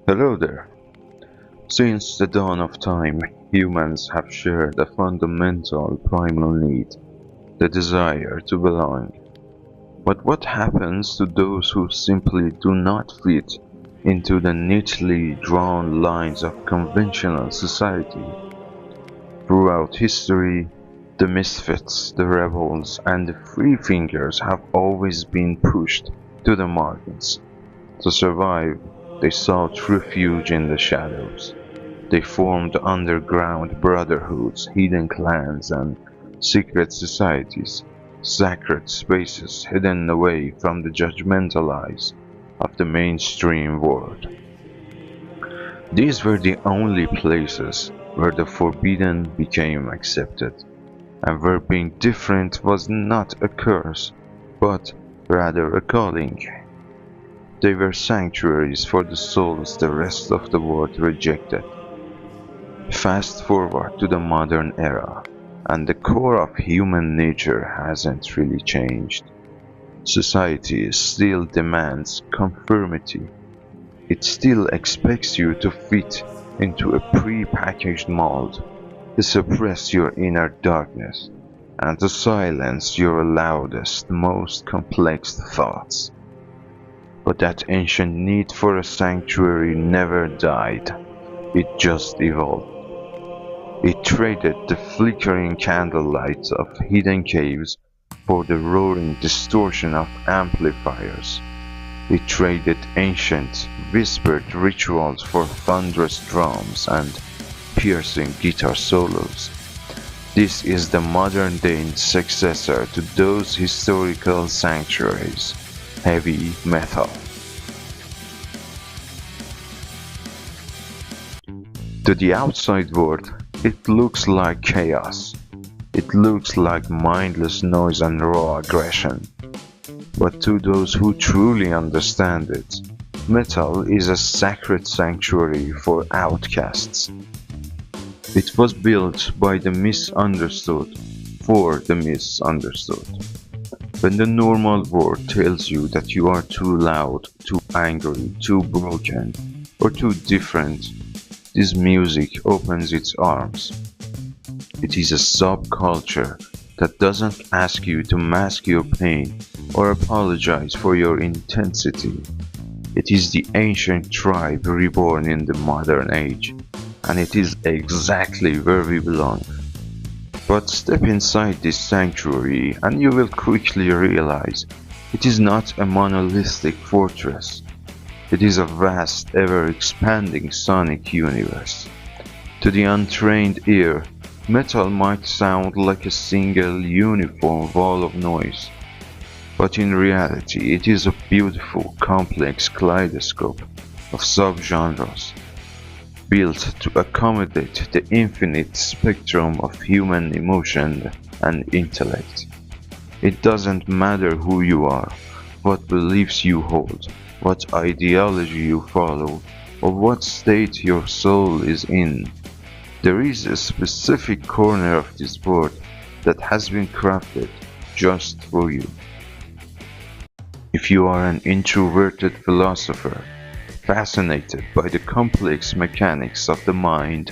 Hello there. Since the dawn of time, humans have shared a fundamental primal need, the desire to belong. But what happens to those who simply do not fit into the neatly drawn lines of conventional society? Throughout history, the misfits, the rebels, and the freethinkers have always been pushed to the margins. To survive, they sought refuge in the shadows. They formed underground brotherhoods, hidden clans, and secret societies, sacred spaces hidden away from the judgmental eyes of the mainstream world. These were the only places where the forbidden became accepted, and where being different was not a curse, but rather a calling. They were sanctuaries for the souls the rest of the world rejected. Fast forward to the modern era, and the core of human nature hasn't really changed. Society still demands conformity. It still expects you to fit into a pre-packaged mold, to suppress your inner darkness, and to silence your loudest, most complex thoughts. But that ancient need for a sanctuary never died. It just evolved. It traded the flickering candlelight of hidden caves for the roaring distortion of amplifiers. It traded ancient, whispered rituals for thunderous drums and piercing guitar solos. This is the modern-day successor to those historical sanctuaries, heavy metal. To the outside world, it looks like chaos. It looks like mindless noise and raw aggression. But to those who truly understand it, metal is a sacred sanctuary for outcasts. It was built by the misunderstood, for the misunderstood. When the normal world tells you that you are too loud, too angry, too broken, or too different, this music opens its arms. It is a subculture that doesn't ask you to mask your pain or apologize for your intensity. It is the ancient tribe reborn in the modern age, and it is exactly where we belong. But step inside this sanctuary and you will quickly realize it is not a monolithic fortress. It is a vast, ever-expanding sonic universe. To the untrained ear, metal might sound like a single uniform wall of noise, but in reality it is a beautiful, complex kaleidoscope of subgenres, built to accommodate the infinite spectrum of human emotion and intellect. It doesn't matter who you are, what beliefs you hold, what ideology you follow, or what state your soul is in. There is a specific corner of this world that has been crafted just for you. If you are an introverted philosopher, fascinated by the complex mechanics of the mind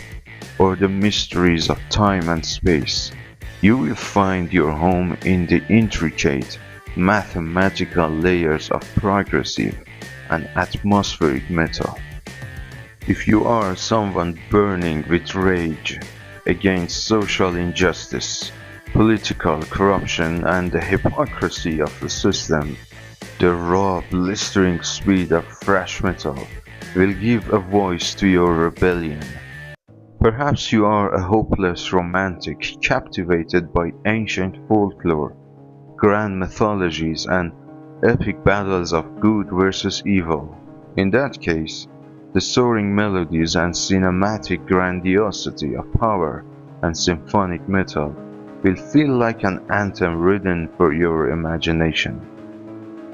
or the mysteries of time and space, you will find your home in the intricate, mathematical layers of progressive and atmospheric metal. If you are someone burning with rage against social injustice, political corruption, and the hypocrisy of the system, the raw, blistering speed of thrash metal will give a voice to your rebellion. Perhaps you are a hopeless romantic captivated by ancient folklore, grand mythologies, and epic battles of good versus evil. In that case, the soaring melodies and cinematic grandiosity of power and symphonic metal will feel like an anthem written for your imagination.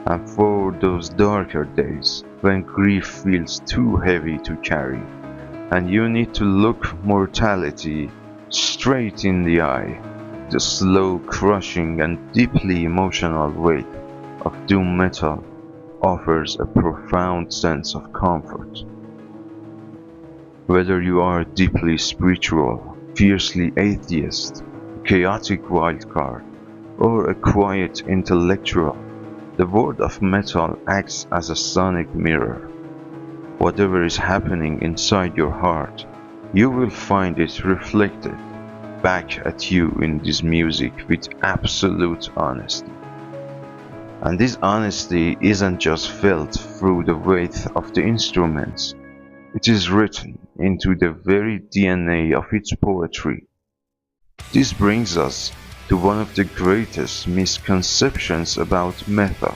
And for those darker days, when grief feels too heavy to carry, and you need to look mortality straight in the eye, the slow, crushing, and deeply emotional weight of doom metal offers a profound sense of comfort. Whether you are deeply spiritual, fiercely atheist, chaotic wildcard, or a quiet intellectual, the world of metal acts as a sonic mirror. Whatever is happening inside your heart, you will find it reflected back at you in this music with absolute honesty. And this honesty isn't just felt through the weight of the instruments, it is written into the very DNA of its poetry. This brings us to one of the greatest misconceptions about metal,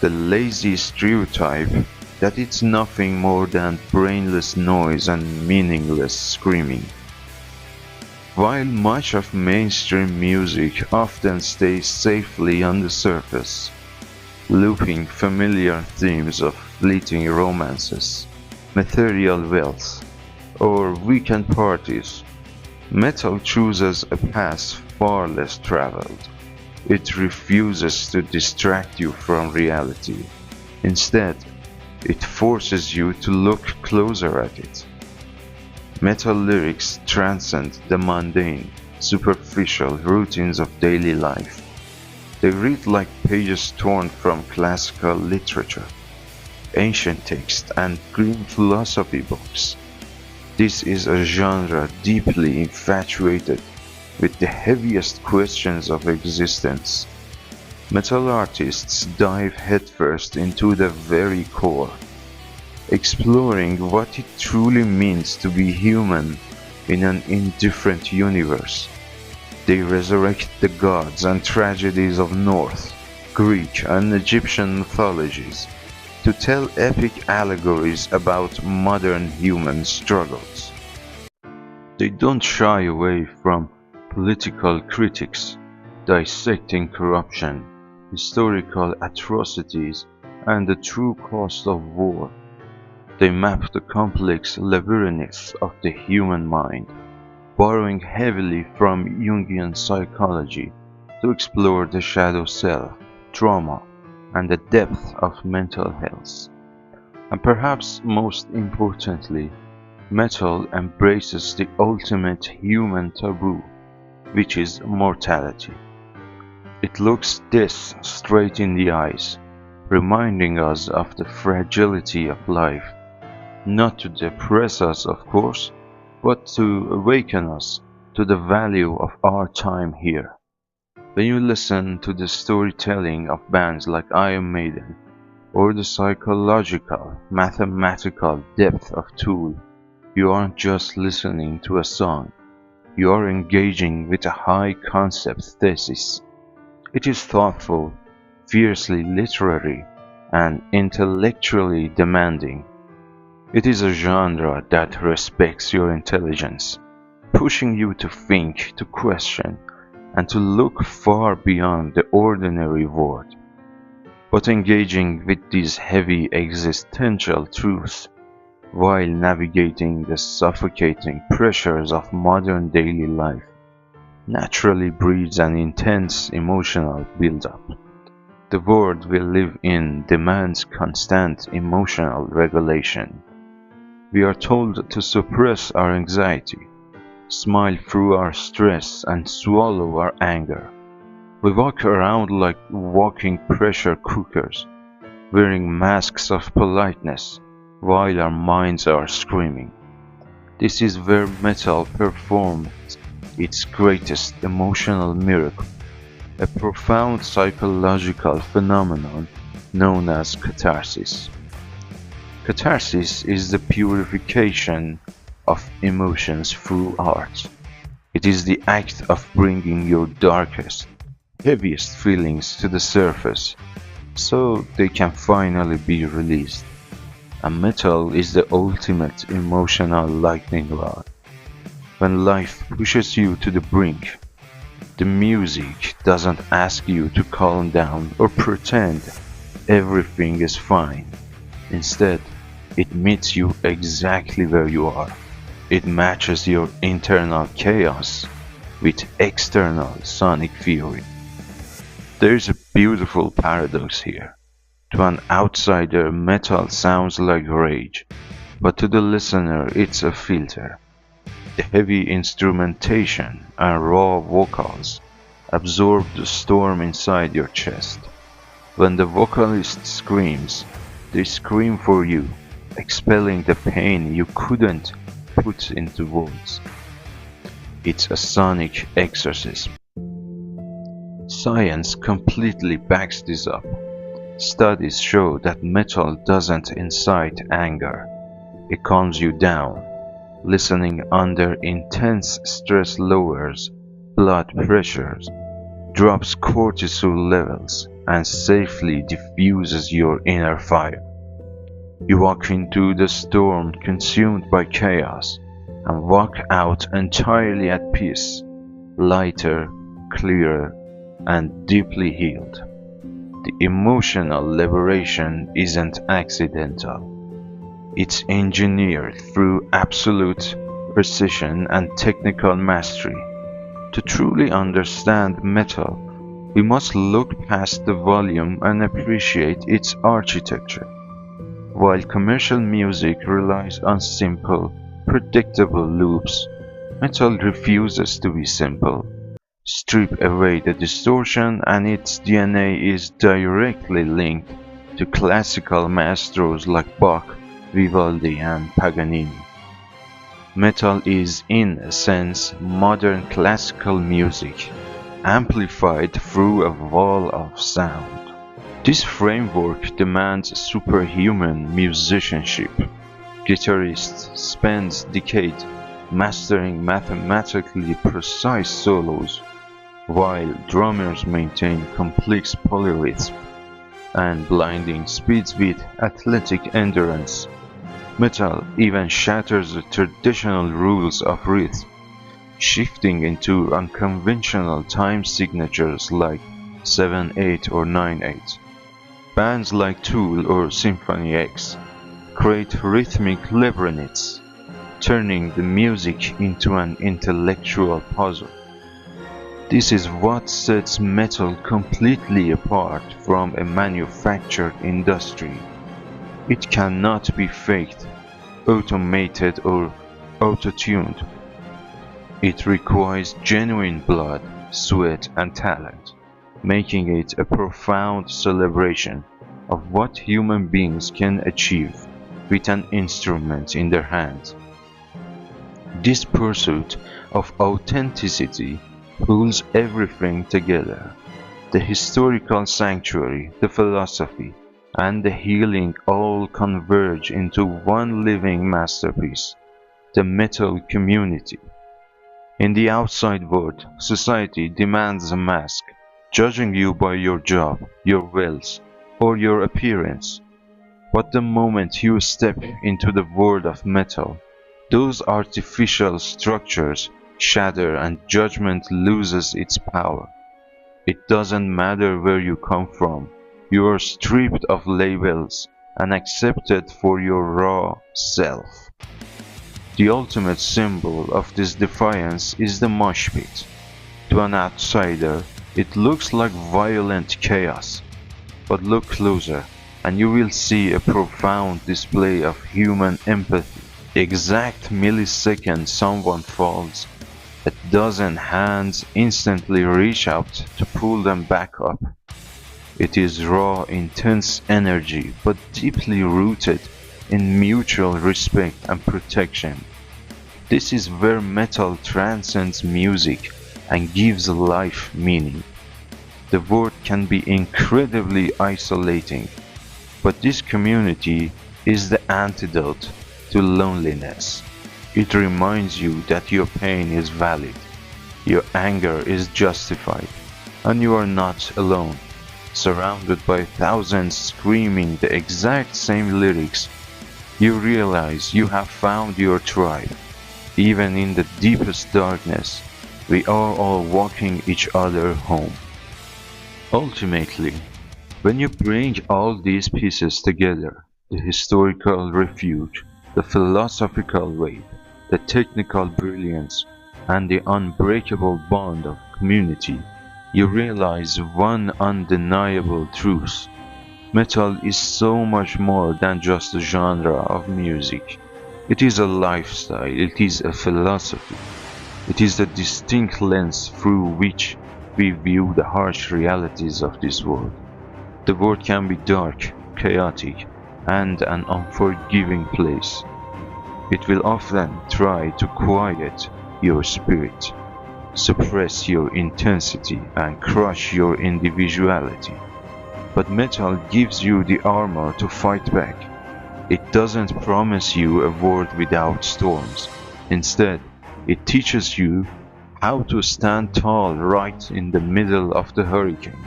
the lazy stereotype that it's nothing more than brainless noise and meaningless screaming. While much of mainstream music often stays safely on the surface, looping familiar themes of fleeting romances, material wealth, or weekend parties, metal chooses a path far less traveled. It refuses to distract you from reality. Instead, it forces you to look closer at it. Metal lyrics transcend the mundane, superficial routines of daily life. They read like pages torn from classical literature, ancient texts, and green philosophy books. This is a genre deeply infatuated with the heaviest questions of existence. Metal artists dive headfirst into the very core, exploring what it truly means to be human in an indifferent universe. They resurrect the gods and tragedies of Norse, Greek, and Egyptian mythologies to tell epic allegories about modern human struggles. They don't shy away from political critics, dissecting corruption, historical atrocities, and the true cost of war. They map the complex labyrinths of the human mind, borrowing heavily from Jungian psychology to explore the shadow self, trauma, and the depth of mental health. And perhaps most importantly, metal embraces the ultimate human taboo, which is mortality. It looks this straight in the eyes, reminding us of the fragility of life, not to depress us, of course, but to awaken us to the value of our time here. When you listen to the storytelling of bands like Iron Maiden, or the psychological, mathematical depth of Tool, you aren't just listening to a song, you are engaging with a high-concept thesis. It is thoughtful, fiercely literary, and intellectually demanding. It is a genre that respects your intelligence, pushing you to think, to question, and to look far beyond the ordinary world. But engaging with these heavy existential truths while navigating the suffocating pressures of modern daily life naturally breeds an intense emotional build-up. The world we live in demands constant emotional regulation. We are told to suppress our anxiety, smile through our stress, and swallow our anger. We walk around like walking pressure cookers, wearing masks of politeness while our minds are screaming. This is where metal performed its greatest emotional miracle, a profound psychological phenomenon known as catharsis. Catharsis is the purification of emotions through art. It is the act of bringing your darkest, heaviest feelings to the surface so they can finally be released. And metal is the ultimate emotional lightning rod. When life pushes you to the brink, the music doesn't ask you to calm down or pretend everything is fine. Instead, it meets you exactly where you are. It matches your internal chaos with external sonic fury. There's a beautiful paradox here. To an outsider, metal sounds like rage. but to the listener it's a filter. The heavy instrumentation and raw vocals absorb the storm inside your chest. When the vocalist screams, they scream for you, expelling the pain you couldn't put into words. It's a sonic exorcism. Science completely backs this up. Studies show that metal doesn't incite anger. It calms you down. Listening under intense stress lowers blood pressures, drops cortisol levels, and safely diffuses your inner fire. You walk into the storm consumed by chaos and walk out entirely at peace, lighter, clearer, and deeply healed. The emotional liberation isn't accidental. It's engineered through absolute precision and technical mastery. To truly understand metal, we must look past the volume and appreciate its architecture. While commercial music relies on simple, predictable loops, metal refuses to be simple. Strip away the distortion and its DNA is directly linked to classical maestros like Bach, Vivaldi, and Paganini. Metal is, in a sense, modern classical music, amplified through a wall of sound. This framework demands superhuman musicianship. Guitarists spend decades mastering mathematically precise solos, while drummers maintain complex polyrhythms and blinding speeds with athletic endurance. Metal even shatters the traditional rules of rhythm, shifting into unconventional time signatures like 7/8 or 9/8. Bands like Tool or Symphony X create rhythmic labyrinths, turning the music into an intellectual puzzle. This is what sets metal completely apart from a manufactured industry. It cannot be faked, automated, or auto-tuned. It requires genuine blood, sweat, and talent, making it a profound celebration of what human beings can achieve with an instrument in their hands. This pursuit of authenticity pulls everything together. The historical sanctuary, the philosophy, and the healing all converge into one living masterpiece, the metal community. In the outside world, society demands a mask, judging you by your job, your wealth, or your appearance. But the moment you step into the world of metal, those artificial structures shatter and judgment loses its power. It doesn't matter where you come from, you are stripped of labels and accepted for your raw self. The ultimate symbol of this defiance is the mosh pit. To an outsider, it looks like violent chaos, but look closer and you will see a profound display of human empathy. The exact millisecond someone falls, a dozen hands instantly reach out to pull them back up. It is raw, intense energy, but deeply rooted in mutual respect and protection. This is where metal transcends music and gives life meaning. The world can be incredibly isolating, but this community is the antidote to loneliness. It reminds you that your pain is valid, your anger is justified, and you are not alone. Surrounded by thousands screaming the exact same lyrics, you realize you have found your tribe. Even in the deepest darkness, we are all walking each other home. Ultimately, when you bring all these pieces together, the historical refuge, the philosophical weight, the technical brilliance, and the unbreakable bond of community, you realize one undeniable truth. Metal is so much more than just a genre of music. It is a lifestyle, it is a philosophy, it is the distinct lens through which we view the harsh realities of this world. The world can be dark, chaotic, and an unforgiving place. It will often try to quiet your spirit, suppress your intensity, and crush your individuality. But metal gives you the armor to fight back. It doesn't promise you a world without storms. Instead, it teaches you how to stand tall right in the middle of the hurricane.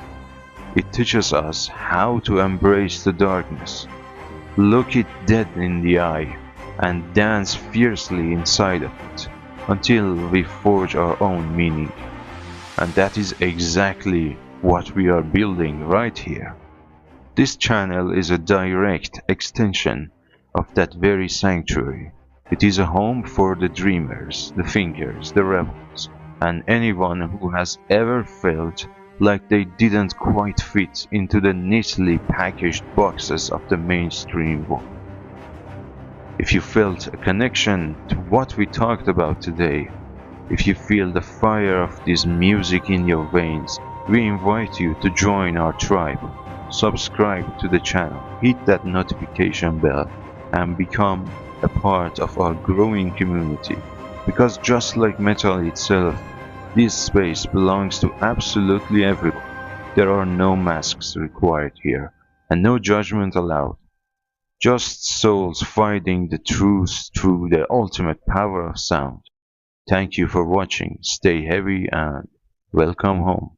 It teaches us how to embrace the darkness, look it dead in the eye, and dance fiercely inside of it, until we forge our own meaning. And that is exactly what we are building right here. This channel is a direct extension of that very sanctuary. It is a home for the dreamers, the thinkers, the rebels, and anyone who has ever felt like they didn't quite fit into the neatly packaged boxes of the mainstream world. If you felt a connection to what we talked about today, if you feel the fire of this music in your veins, we invite you to join our tribe. Subscribe to the channel, hit that notification bell, and become a part of our growing community. Because just like metal itself, this space belongs to absolutely everyone. There are no masks required here, and no judgment allowed. Just souls finding the truth through the ultimate power of sound. Thank you for watching, stay heavy, and welcome home.